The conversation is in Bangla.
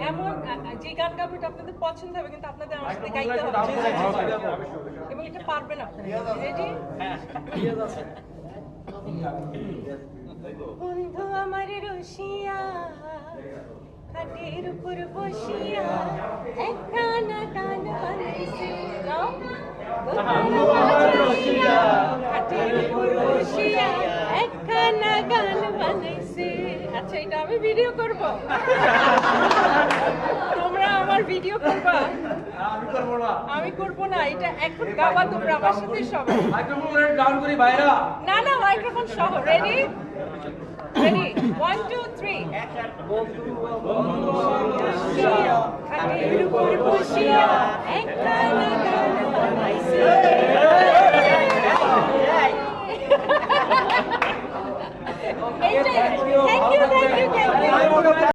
এমন যে গান গাবো এটা আপনাদের পছন্দ হবে, কিন্তু আপনাদের আমার সাথে গাইতে হবে এবং এটা পারবেন আপনারা। রেডি? বন্ধু আমার রসিয়া খাটের উপর বসিয়া একখানা গান বানাইছে। খাটের উপর বসিয়া একখানা গান বানাইছে। আচ্ছা, এটা আমি ভিডিও করব, তোমরা আমার ভিডিও করবা? আমি করব না, এটা এখন গাবা তোমরা আমার সাথে সবাই। না না, মাইক্রোফোন সহ। রেডি? রেডি? 1 2 3 খাটের উপর বসিয়া একখানা গান বানাইছে। Thank you, thank you, thank you.